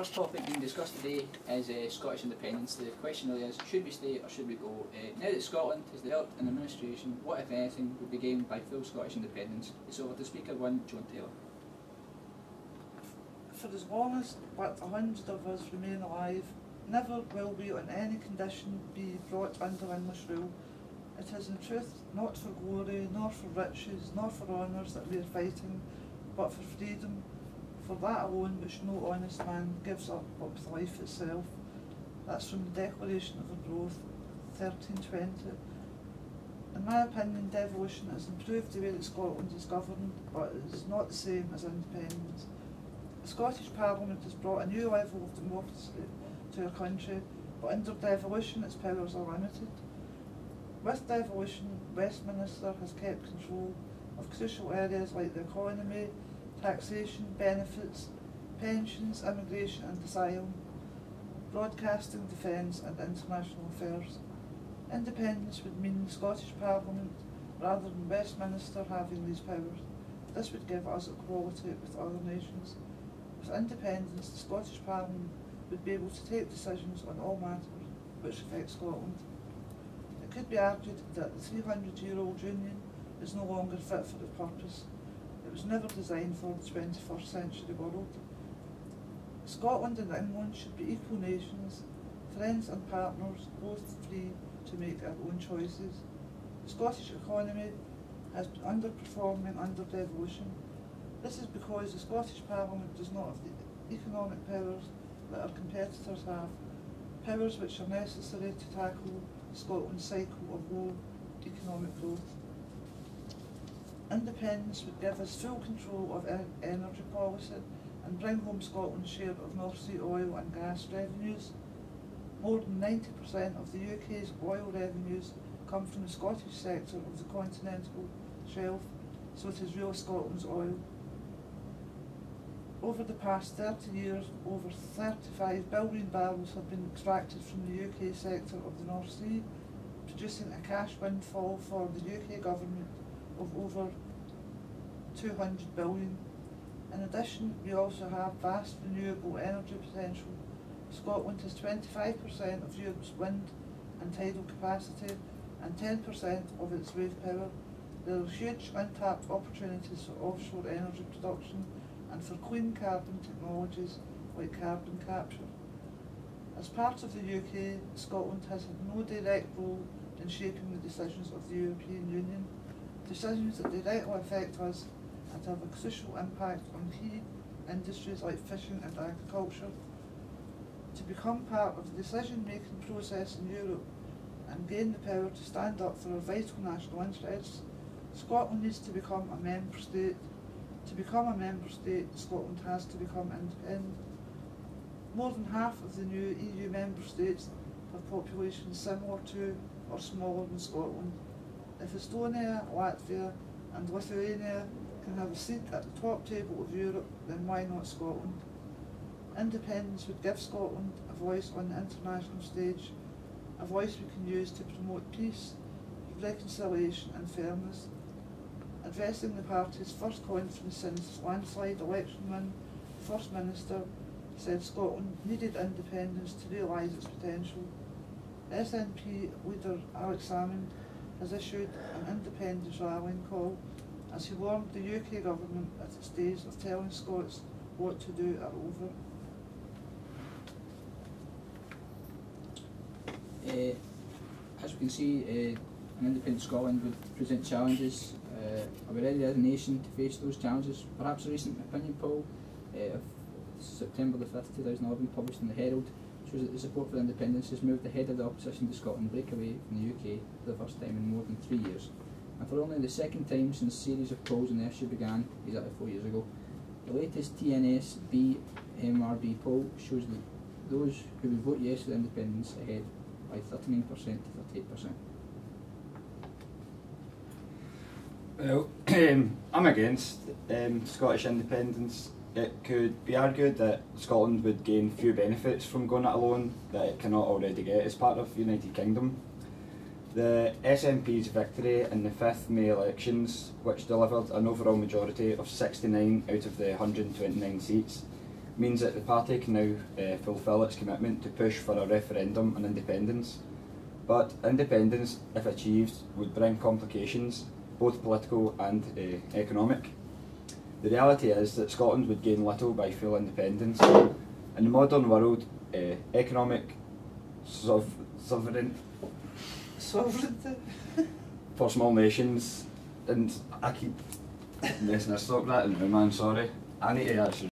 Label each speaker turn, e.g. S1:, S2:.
S1: first topic being discussed today is Scottish independence. The question really is, should we stay or should we go? Now that Scotland has developed an administration, what if anything would be gained by full Scottish independence? It's over to Speaker 1, Joan Taylor.
S2: For as long as but 100 of us remain alive, never will we on any condition be brought under English rule. It is in truth not for glory, nor for riches, nor for honours that we are fighting, but for freedom, for that alone which no honest man gives up but with life itself. That's from the Declaration of Arbroath, 1320. In my opinion, devolution has improved the way that Scotland is governed, but it is not the same as independence. The Scottish Parliament has brought a new level of democracy to our country, but under devolution its powers are limited. With devolution, Westminster has kept control of crucial areas like the economy, taxation, benefits, pensions, immigration and asylum, broadcasting, defence and international affairs. Independence would mean the Scottish Parliament, rather than Westminster, having these powers. This would give us equality with other nations. With independence, the Scottish Parliament would be able to take decisions on all matters which affect Scotland. It could be argued that the 300-year-old Union is no longer fit for its purpose. It was never designed for the 21st century world. Scotland and England should be equal nations, friends and partners, both free to make our own choices. The Scottish economy has been underperforming under devolution. This is because the Scottish Parliament does not have the economic powers that our competitors have, powers which are necessary to tackle Scotland's cycle of low economic growth. Independence would give us full control of energy policy and bring home Scotland's share of North Sea oil and gas revenues. More than 90% of the UK's oil revenues come from the Scottish sector of the continental shelf, so it is real Scotland's oil. Over the past 30 years, over 35 billion barrels have been extracted from the UK sector of the North Sea, producing a cash windfall for the UK government of over 200 billion. In addition, we also have vast renewable energy potential. Scotland has 25% of Europe's wind and tidal capacity and 10% of its wave power. There are huge untapped opportunities for offshore energy production and for clean carbon technologies like carbon capture. As part of the UK, Scotland has had no direct role in shaping the decisions of the European Union. Decisions that directly affect us and have a crucial impact on key industries like fishing and agriculture. To become part of the decision-making process in Europe and gain the power to stand up for our vital national interests, Scotland needs to become a member state. To become a member state, Scotland has to become independent. More than half of the new EU member states have populations similar to or smaller than Scotland. If Estonia, Latvia and Lithuania can have a seat at the top table of Europe, then why not Scotland? Independence would give Scotland a voice on the international stage, a voice we can use to promote peace, reconciliation and fairness. Addressing the party's first conference since landslide election win, the First Minister said Scotland needed independence to realise its potential. SNP leader Alex Salmond has issued an independence rallying call as he warned the UK government that its days of telling Scots what to do are over.
S1: As we can see, an independent Scotland would present challenges. Are we ready as a nation to face those challenges? Perhaps a recent opinion poll of September the 5th, 2011, published in the Herald, shows that the support for independence has moved ahead of the opposition to Scotland break away from the UK for the first time in more than 3 years. And for only the second time since a series of polls on the issue began, exactly 4 years ago. The latest TNS BMRB poll shows that those who would vote yes to independence ahead by 39% to 38%.
S3: Well, I'm against Scottish independence. It could be argued that Scotland would gain few benefits from going it alone that it cannot already get as part of the United Kingdom. The SNP's victory in the 5th May elections, which delivered an overall majority of 69 out of the 129 seats, means that the party can now fulfil its commitment to push for a referendum on independence. But independence, if achieved, would bring complications, both political and economic. The reality is that Scotland would gain little by full independence. In the modern world, economic sovereignty for small nations, and I keep messing this up that in my man, sorry. I need to actually